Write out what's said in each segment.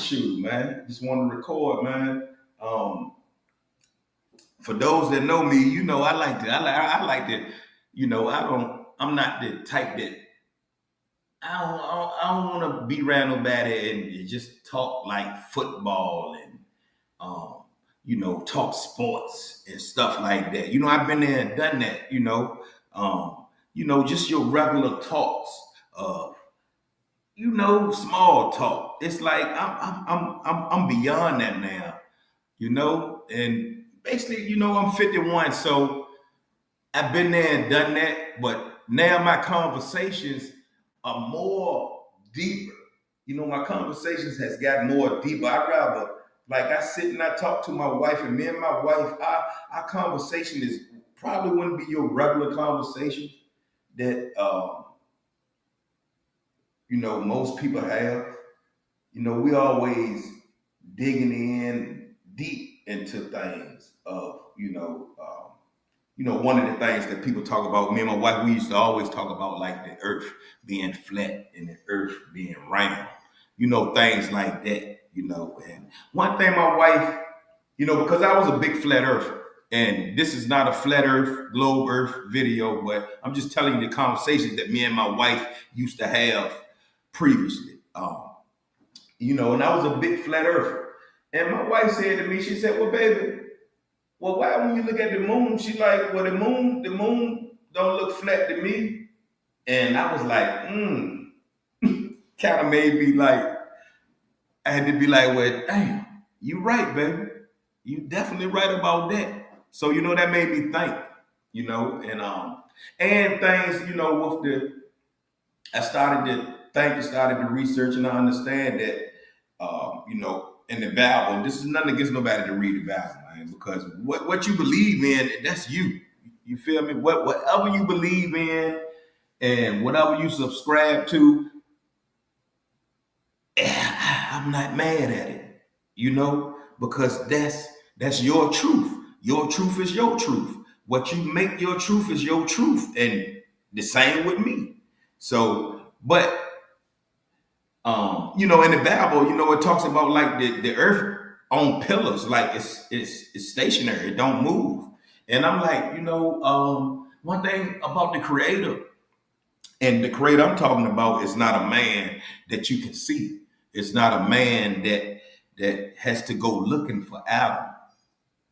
Shoot, man. Just want to record, man. Um, for those that know me, I like to. I like to. I'm not the type that I don't want to be around nobody and just talk like football and um, talk sports and stuff like that. I've been there and done that. Just your regular talks. Small talk. It's like I'm beyond that now. And basically, I'm 51, so I've been there and done that. But now my conversations are more deeper. My conversations has gotten more deeper. I rather like I sit and I talk to my wife, and me and my wife, our conversation is probably wouldn't be your regular conversation that most people have. We always digging in deep into things of, one of the things that people talk about, me and my wife, we used to always talk about like the earth being flat and the earth being round, things like that, And one thing my wife, because I was a big flat earther, and this is not a flat earth, globe earth video, but I'm just telling you the conversations that me and my wife used to have previously. And I was a big flat earther. And my wife said to me, she said, well, baby, well, why when you look at the moon, she like, well, the moon don't look flat to me. And I was like, kind of made me like, I had to be like, well, damn, you right, baby. You definitely right about that. So, that made me think, and things, with I started to think, started to research, and I understand that, in the Bible, and this is nothing against nobody to read the Bible, man, because what you believe in, that's you. You feel me? Whatever you believe in and whatever you subscribe to, I'm not mad at it, because that's your truth. Your truth is your truth. What you make your truth is your truth, and the same with me. So, but in the Bible, it talks about like the earth on pillars, like it's stationary, it don't move. And I'm like, one thing about the creator, and the creator I'm talking about is not a man that you can see. It's not a man that has to go looking for Adam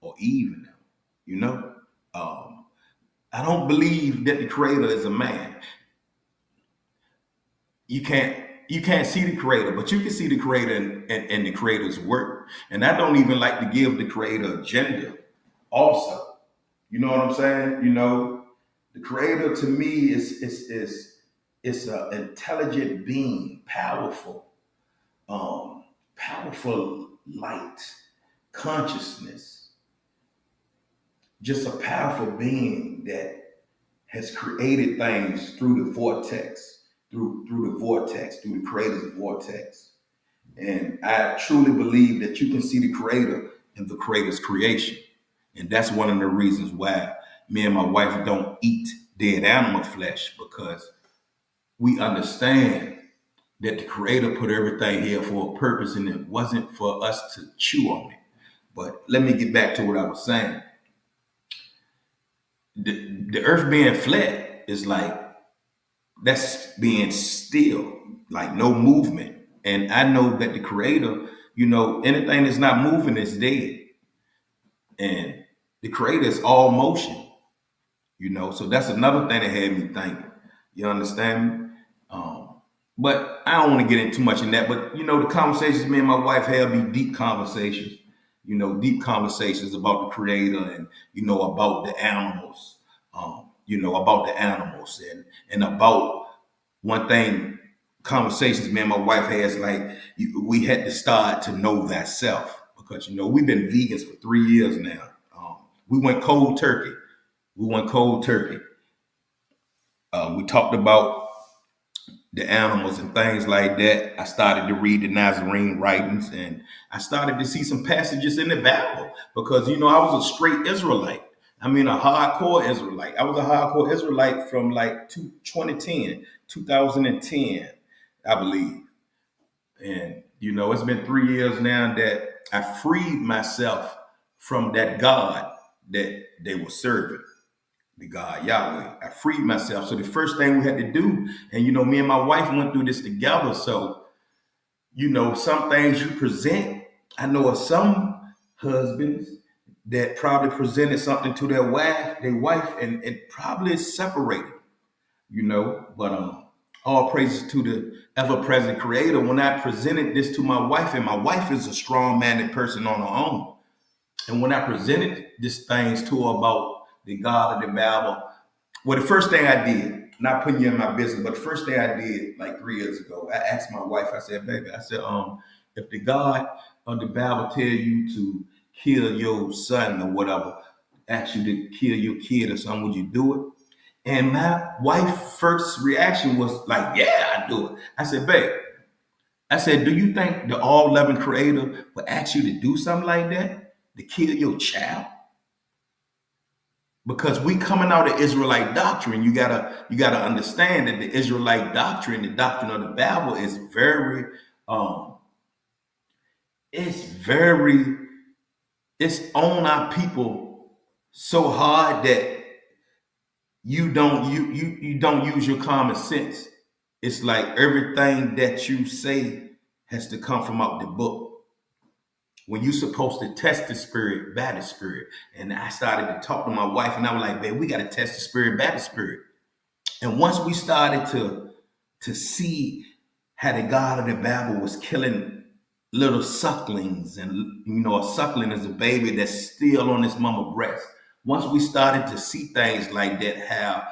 or Eve in them, you know? I don't believe that the creator is a man. you can't you can't see the creator, but you can see the creator and the creator's work. And I don't even like to give the creator a gender also. You know what I'm saying? The creator to me is an intelligent being, powerful light, consciousness, just a powerful being that has created things through the vortex, through the creator's vortex. And I truly believe that you can see the creator in the creator's creation. And that's one of the reasons why me and my wife don't eat dead animal flesh, because we understand that the creator put everything here for a purpose, and it wasn't for us to chew on it. But let me get back to what I was saying. The earth being flat is like, that's being still, like no movement. And I know that the creator, anything that's not moving is dead. And the creator is all motion, so that's another thing that had me thinking. You understand me? But I don't want to get into too much in that. But the conversations me and my wife have be deep conversations. Deep conversations about the creator, and about the animals. About the animals, and about one thing. Conversations me and my wife has, like, we had to start to know thyself, because we've been vegans for 3 years now. We went cold turkey. We talked about the animals and things like that. I started to read the Nazarene writings, and I started to see some passages in the Bible, because I was a straight Israelite. I mean, a hardcore Israelite. I was a hardcore Israelite from like 2010, I believe. And It's been 3 years now that I freed myself from that God that they were serving, the God Yahweh. I freed myself. So the first thing we had to do, and me and my wife went through this together. So, some things you present. I know of some husbands that probably presented something to their wife, and it probably is separated, But all praises to the ever-present creator. When I presented this to my wife, and my wife is a strong-minded person on her own. And when I presented these things to her about the God of the Bible, well, the first thing I did, not putting you in my business, but the first thing I did like 3 years ago, I asked my wife, I said, baby, if the God of the Bible tell you to kill your son or whatever, ask you to kill your kid or something, would you do it? And my wife's first reaction was like, yeah, I do it. I said, babe, do you think the all loving creator would ask you to do something like that? To kill your child? Because we coming out of Israelite doctrine, you gotta understand that the Israelite doctrine, the doctrine of the Bible, is um, it's very, it's on our people so hard that you don't use your common sense. It's like everything that you say has to come from out the book. When you're supposed to test the spirit by the spirit. And I started to talk to my wife, and I was like, babe, we got to test the spirit by the spirit. And once we started to see how the God of the Bible was killing little sucklings, and a suckling is a baby that's still on his mama breast. Once we started to see things like that, how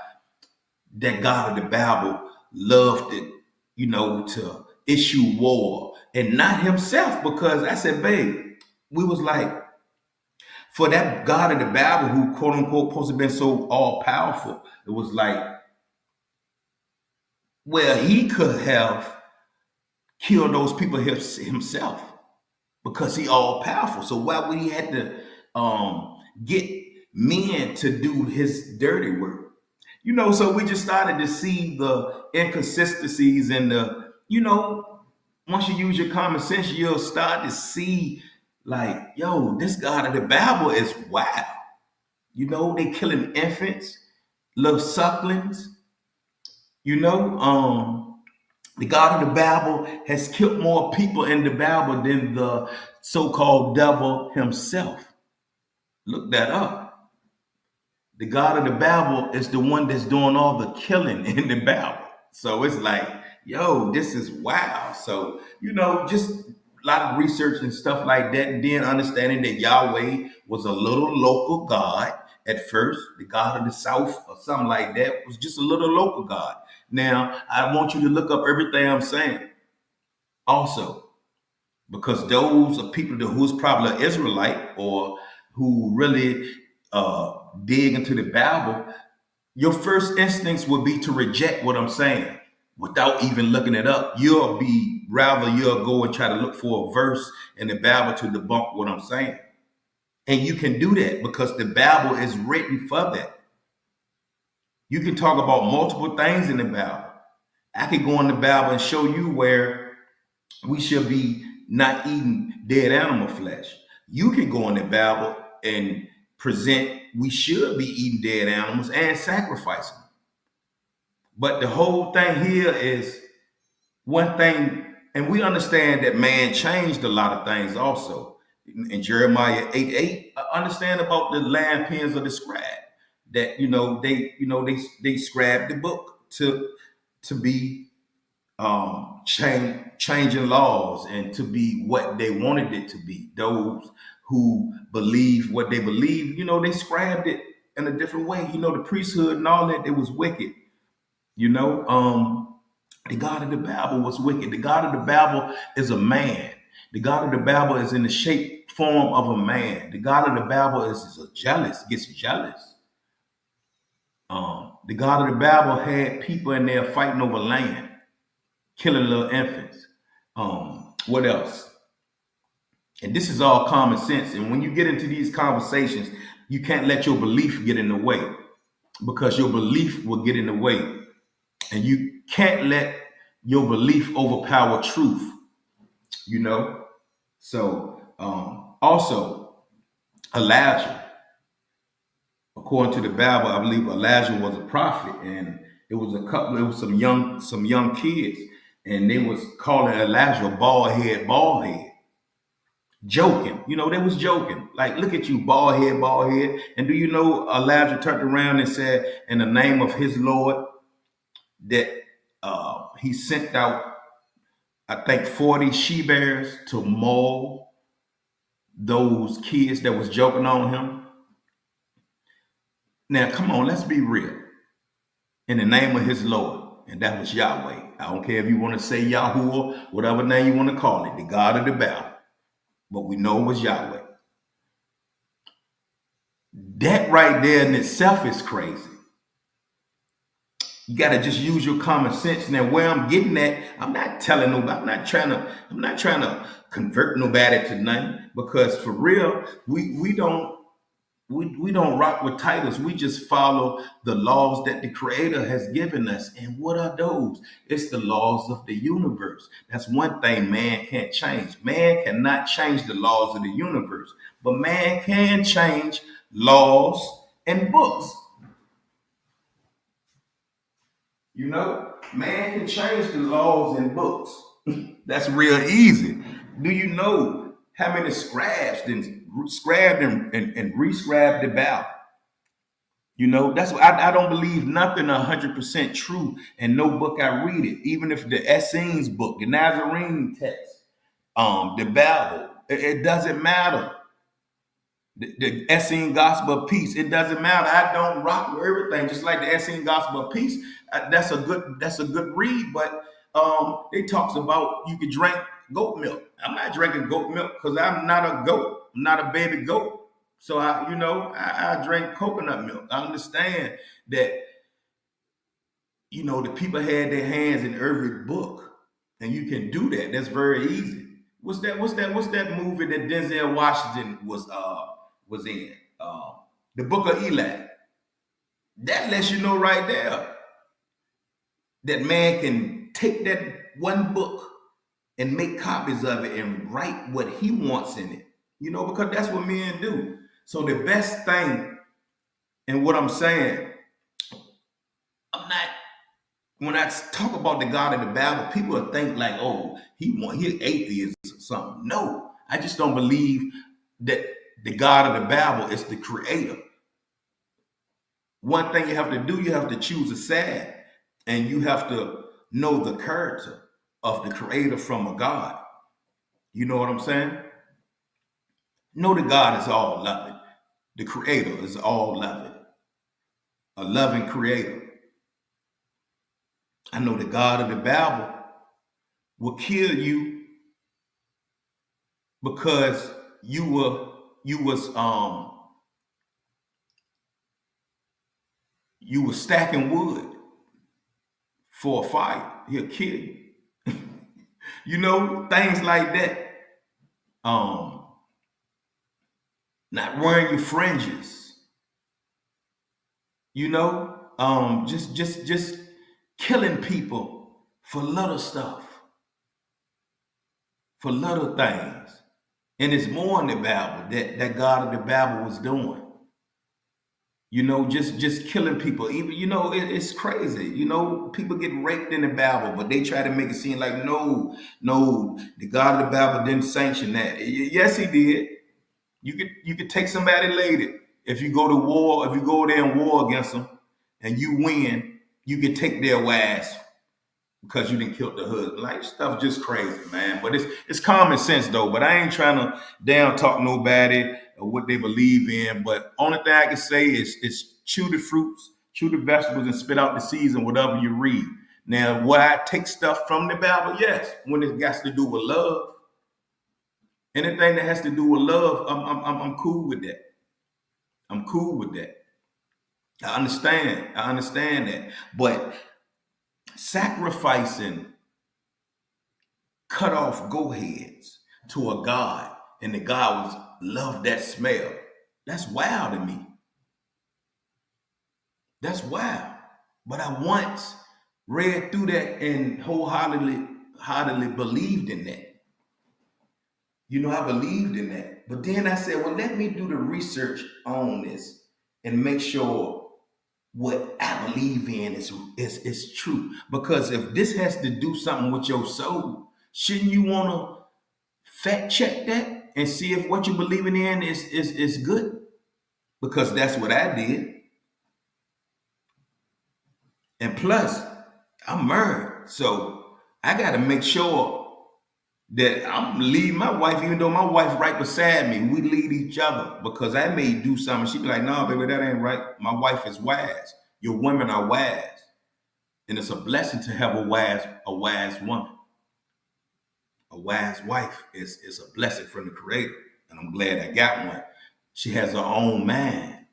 that God of the Bible loved it, to issue war, and not himself, because I said, babe, we was like, for that God of the Bible, who quote unquote supposed to have been so all powerful, it was like, well, he could have killed those people himself, because he all powerful. So why would he have to get men to do his dirty work? So we just started to see the inconsistencies, and once you use your common sense, you'll start to see like, yo, this God of the Bible is wild. They killing infants, little sucklings. The God of the Bible has killed more people in the Bible than the so-called devil himself. Look that up. The God of the Bible is the one that's doing all the killing in the Bible. So it's like, yo, this is wow. So, just a lot of research and stuff like that. And then understanding that Yahweh was a little local God at first, the God of the South or something like that, was just a little local God. Now, I want you to look up everything I'm saying also, because those are people who's probably an Israelite, or who really dig into the Bible. Your first instincts would be to reject what I'm saying without even looking it up. You'll go and try to look for a verse in the Bible to debunk what I'm saying. And you can do that because the Bible is written for that. You can talk about multiple things in the Bible. I could go in the Bible and show you where we should be not eating dead animal flesh. You can go in the Bible and present we should be eating dead animals and sacrificing them. But the whole thing here is one thing, and we understand that man changed a lot of things also. In Jeremiah 8:8, understand about the lamb pens of the scribe. That they scribed the book to be changing laws, and to be what they wanted it to be. Those who believe what they believe, they scribed it in a different way. The priesthood and all that, it was wicked. The God of the Bible was wicked. The God of the Bible is a man. The God of the Bible is in the shape form of a man. The God of the Bible is gets jealous. The God of the Bible had people in there fighting over land, killing little infants. What else? And this is all common sense. And when you get into these conversations, you can't let your belief get in the way, because your belief will get in the way. And you can't let your belief overpower truth. you know. So also Elijah, according to the Bible, I believe Elijah was a prophet, and it was some young kids, and they was calling Elijah bald head, joking. You know, they was joking. Like, look at you, bald head. And do you know Elijah turned around and said, in the name of his Lord, that he sent out, I think, 40 she bears to maul those kids that was joking on him. Now, come on, let's be real. In the name of his Lord, and that was Yahweh. I don't care if you want to say Yahuwah, whatever name you want to call it, the God of the battle. But we know it was Yahweh. That right there in itself is crazy. You got to just use your common sense. Now, where I'm getting at, I'm not telling nobody, I'm not trying to convert nobody to nothing, because for real, we don't rock with titles. We just follow the laws that the Creator has given us. And what are those? It's the laws of the universe. That's one thing man can't change. Man cannot change the laws of the universe, but man can change laws and books. You know, man can change the laws and books. That's real easy. Do you know how many scribes then scribed and re-scribed the Bible? You know, that's why I don't believe nothing 100% true in no book I read it. Even if the Essenes book, the Nazarene text, the Bible, it doesn't matter. The Essene Gospel of Peace, it doesn't matter. I don't rock with everything. Just like the Essene Gospel of Peace, that's a good read. But it talks about you could drink goat milk. I'm not drinking goat milk because I'm not a goat. I'm not a baby goat. So I drink coconut milk. I understand that the people had their hands in every book, and you can do that. That's very easy. What's that movie that Denzel Washington was in? The Book of Eli. That lets you know right there that man can take that one book and make copies of it and write what he wants in it. Because that's what men do. So the best thing, and what I'm saying, I'm not. When I talk about the God of the Bible, people will think like, oh, he's atheist or something. No, I just don't believe that the God of the Bible is the creator. One thing you have to do, you have to choose a side, and you have to know the character of the creator from a God. You know what I'm saying? Know that God is all loving. The creator is all loving. A loving creator. I know the God of the Bible will kill you because you were stacking wood for a fight. He'll kill you. Things like that. Um, Not wearing your fringes. Just killing people for little stuff, for little things. And it's more in the Bible that God of the Bible was doing. Just killing people. Even it's crazy. People get raped in the Bible, but they try to make it seem like no, the God of the Bible didn't sanction that. Yes, he did. You could take somebody later if you go to war. If you go there and war against them, and you win, you can take their wives because you didn't kill the husband. Like, stuff just crazy, man. But it's common sense though. But I ain't trying to down talk nobody or what they believe in. But only thing I can say is chew the fruits, chew the vegetables, and spit out the seeds and whatever you read. Now, why I take stuff from the Bible? Yes, when it got to do with love, anything that has to do with love, I'm cool with that. I'm cool with that. I understand. I understand that. But sacrificing cut off goat heads to a God, and the God was love that smell. That's wild to me. That's wild. But I once read through that and wholeheartedly believed in that. I believed in that. But then I said, well, let me do the research on this and make sure what I believe in is true. Because if this has to do something with your soul, shouldn't you want to fact check that and see if what you're believing in is good? Because that's what I did. And plus, I'm married. So I got to make sure that I'm leading my wife, even though my wife right beside me, we lead each other because I may do something. She be like, no, baby, that ain't right. My wife is wise. Your women are wise. And it's a blessing to have a wise woman. A wise wife is a blessing from the creator. And I'm glad I got one. She has her own mind.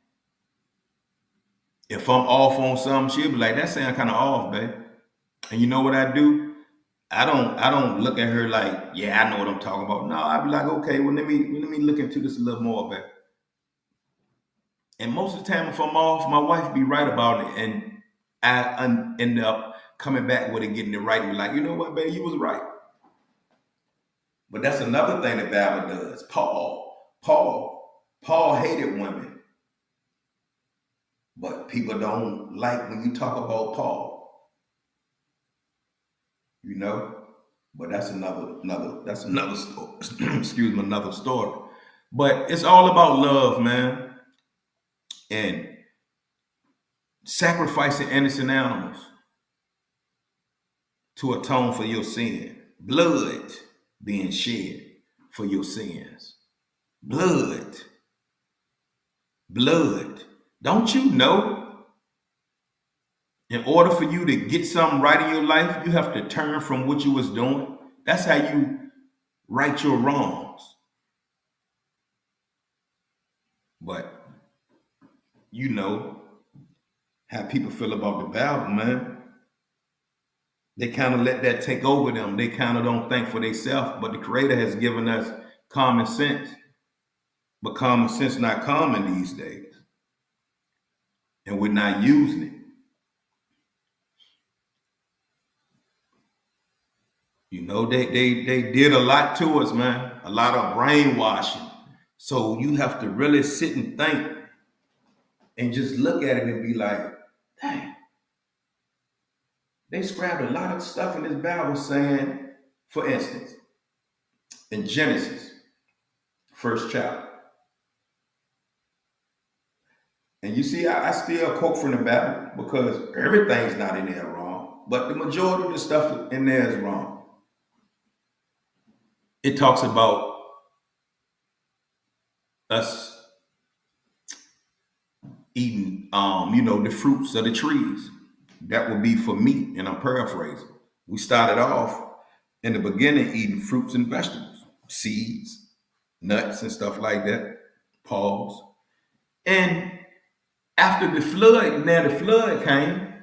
If I'm off on something, she'll be like, that sound kind of off, babe. And you know what I do? I don't look at her like, yeah, I know what I'm talking about. No, I'd be like, okay, well let me look into this a little more, babe. And most of the time, if I'm off, my wife be right about it, and end up coming back with it, getting it right, and be like, you know what, babe, you was right. But that's another thing the Bible does. Paul hated women, but people don't like when you talk about Paul, you know. But that's another story. Excuse me, another story. But it's all about love, man, and sacrificing innocent animals to atone for your sin. Blood being shed for your sins. Blood. Blood. Don't you know? In order for you to get something right in your life, you have to turn from what you was doing. That's how you right your wrongs. But you know how people feel about the Bible, man. They kind of let that take over them. They kind of don't think for themselves. But the Creator has given us common sense. But common sense not common these days. And we're not using it. They did a lot to us, man. A lot of brainwashing. So you have to really sit and think and just look at it and be like, dang, they scribed a lot of stuff in this Bible saying, for instance, in Genesis, first chapter. And you see, I still quote from the Bible because everything's not in there wrong, but the majority of the stuff in there is wrong. It talks about us eating, the fruits of the trees. That would be for meat, and I'm paraphrasing. We started off in the beginning eating fruits and vegetables, seeds, nuts, and stuff like that. Pause. And after the flood came,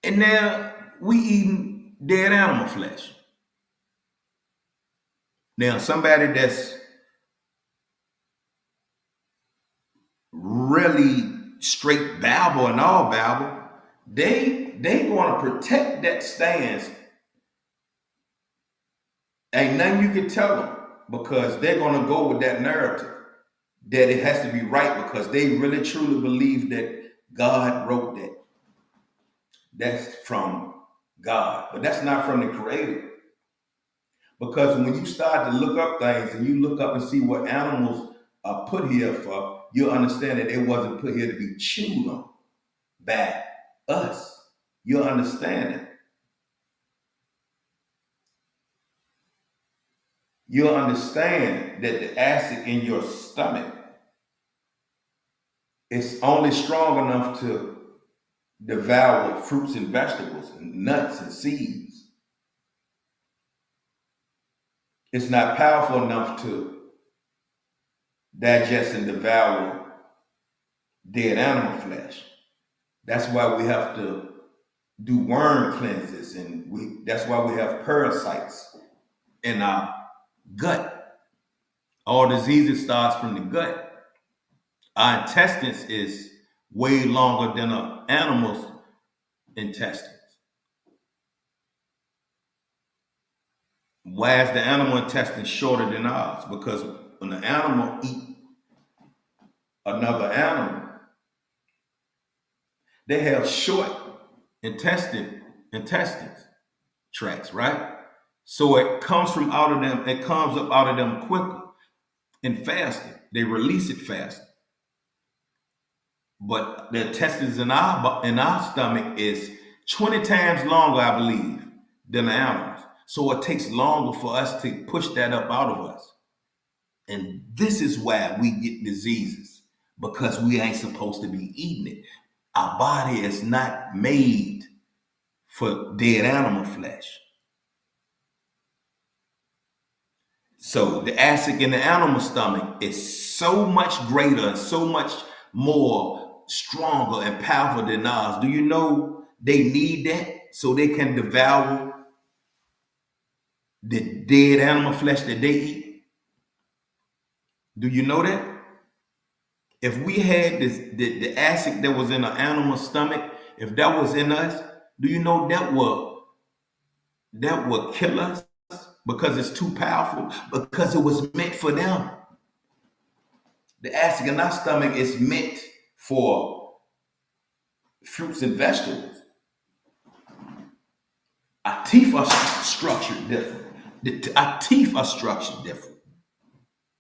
and now we eating dead animal flesh. Now, somebody that's really straight Bible and all Bible, they going to protect that stance. Ain't nothing you can tell them because they're going to go with that narrative that it has to be right because they really truly believe that God wrote that. That's from God, but that's not from the Creator. Because when you start to look up things and you look up and see what animals are put here for, you'll understand that it wasn't put here to be chewed on by us. You'll understand it. You'll understand that the acid in your stomach is only strong enough to devour fruits and vegetables and nuts and seeds. It's not powerful enough to digest and devour dead animal flesh. That's why we have to do worm cleanses, and that's why we have parasites in our gut. All diseases starts from the gut. Our intestines is way longer than an animal's intestines. Why is the animal intestine shorter than ours? Because when the animal eat another animal, they have short intestines tracts, right? So it comes from out of them, it comes up out of them quicker and faster. They release it faster. But the intestines in our stomach is 20 times longer, I believe, than the animals. So it takes longer for us to push that up out of us. And this is why we get diseases, because we ain't supposed to be eating it. Our body is not made for dead animal flesh. So the acid in the animal stomach is so much greater and so much more stronger and powerful than ours. Do you know they need that so they can devour the dead animal flesh that they eat? Do you know that? If we had the acid that was in an animal's stomach, if that was in us, do you know that would kill us because it's too powerful? Because it was meant for them. The acid in our stomach is meant for fruits and vegetables. Our teeth are structured different. Our teeth are structured different.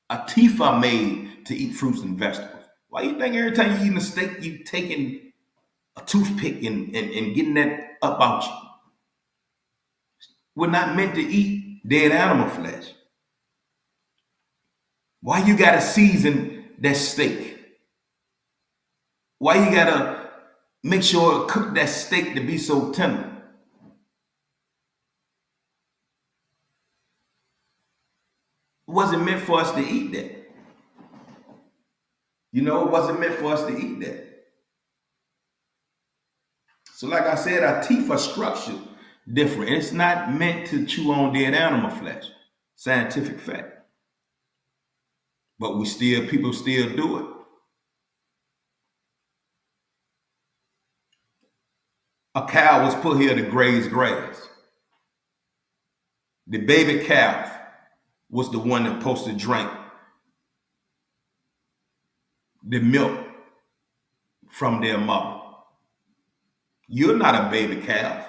Our teeth are made to eat fruits and vegetables. Why you think every time you eat a steak, you taking a toothpick and getting that up out you? We're not meant to eat dead animal flesh. Why you gotta season that steak? Why you gotta make sure cook that steak to be so tender? It wasn't meant for us to eat that. It wasn't meant for us to eat that. So, like I said, our teeth are structured different. It's not meant to chew on dead animal flesh. Scientific fact. But people still do it. A cow was put here to graze grass. The baby calf was the one that supposed to drink the milk from their mother. You're not a baby calf.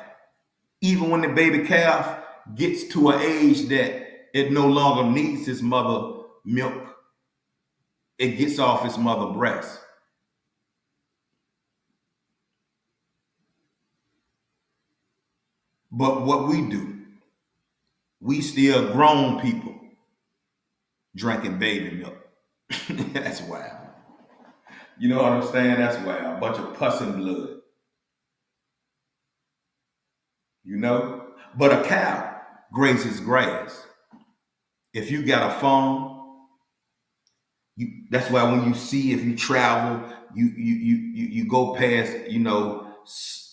Even when the baby calf gets to an age that it no longer needs its mother milk, it gets off its mother breast. But what we do, we still grown people drinking baby milk. That's wild. You know what I'm saying? That's wild. A bunch of pus and blood. You know? But a cow grazes grass. If you got a farm, that's why when you see, if you travel, you go past,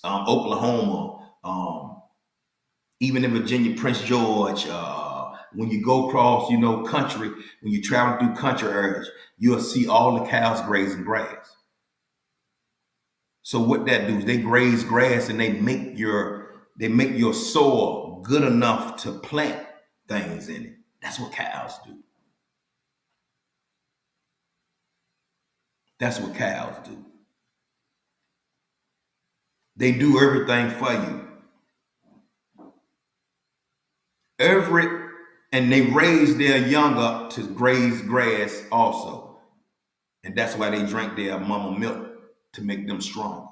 Oklahoma, even in Virginia, Prince George, when you go across, country, when you travel through country areas, you'll see all the cows grazing grass. So what that do is they graze grass and they make your soil good enough to plant things in it. That's what cows do. That's what cows do. They do everything for you. Every and they raise their young up to graze grass also. And that's why they drink their mama milk to make them strong.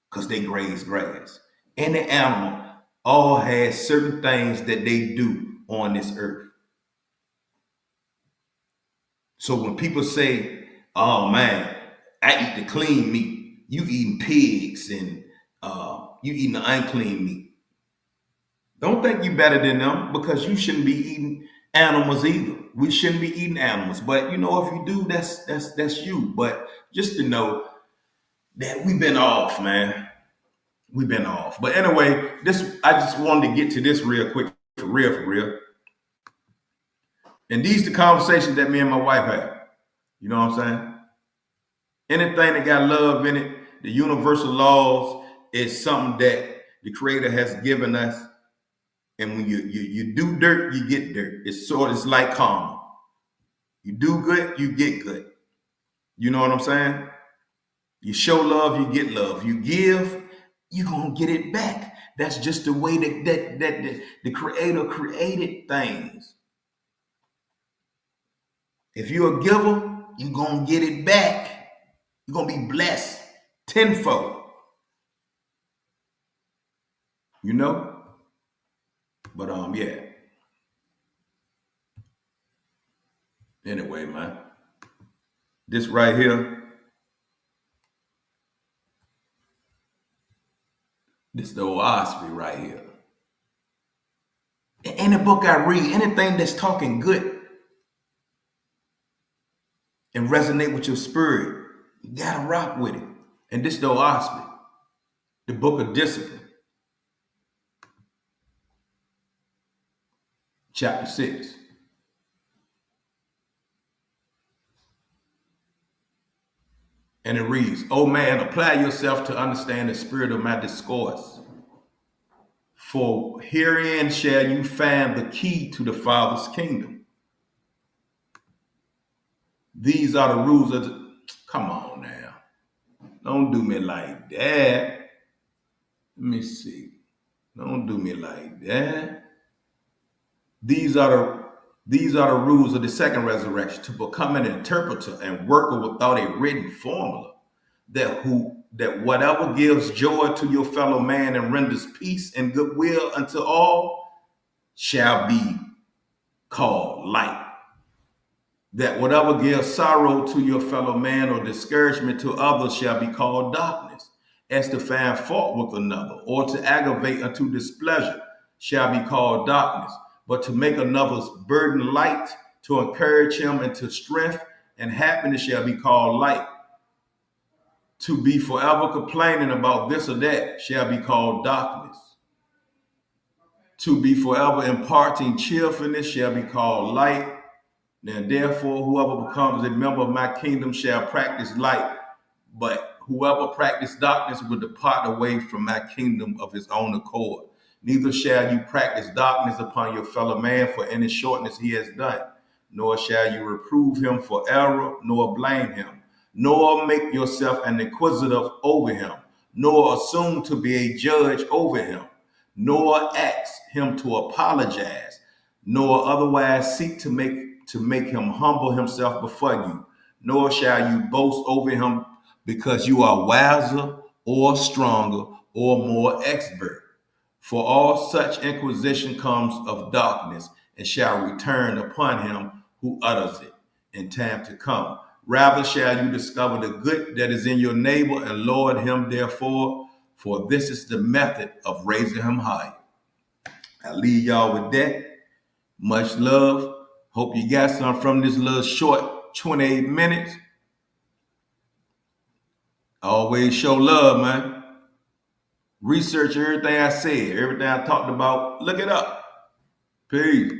Because they graze grass. And the animal all has certain things that they do on this earth. So when people say, "Oh man, I eat the clean meat," you eating pigs and you eating the unclean meat. Don't think you better than them, because you shouldn't be eating animals either. We shouldn't be eating animals. But if you do, that's you. But just to know that we've been off, man. We've been off. But anyway, I just wanted to get to this real quick, for real, for real. And these the conversations that me and my wife have. You know what I'm saying? Anything that got love in it, the universal laws, is something that the Creator has given us And when you do dirt, you get dirt. It's like karma. You do good, you get good. You know what I'm saying? You show love, you get love. You give, you're gonna get it back. That's just the way that the creator created things. If you're a giver, you're gonna get it back. You're gonna be blessed tenfold, you know? But yeah. Anyway, man. This right here, this the old Osprey right here. Any book I read, anything that's talking good and resonate with your spirit, you gotta rock with it. And this the old Osprey, the book of discipline, chapter 6. And it reads, "O man, apply yourself to understand the spirit of my discourse. For herein shall you find the key to the Father's kingdom. These are the rules of the..." Come on now. Don't do me like that. Let me see. Don't do me like that. These are the rules of the second resurrection, to become an interpreter and worker without a written formula, that whatever gives joy to your fellow man and renders peace and goodwill unto all shall be called light. That whatever gives sorrow to your fellow man or discouragement to others shall be called darkness. As to find fault with another or to aggravate unto displeasure shall be called darkness. But to make another's burden light, to encourage him into strength and happiness shall be called light. To be forever complaining about this or that shall be called darkness. To be forever imparting cheerfulness shall be called light. Now, therefore, whoever becomes a member of my kingdom shall practice light, but whoever practices darkness will depart away from my kingdom of his own accord. Neither shall you practice darkness upon your fellow man for any shortness he has done, nor shall you reprove him for error, nor blame him, nor make yourself an inquisitive over him, nor assume to be a judge over him, nor ask him to apologize, nor otherwise seek to make him humble himself before you, nor shall you boast over him because you are wiser or stronger or more expert. For all such inquisition comes of darkness and shall return upon him who utters it in time to come. Rather shall you discover the good that is in your neighbor and laud him therefore, for this is the method of raising him high. I leave y'all with that. Much love. Hope you got some from this little short 28 minutes. Always show love, man. Research everything I said, everything I talked about. Look it up. Peace.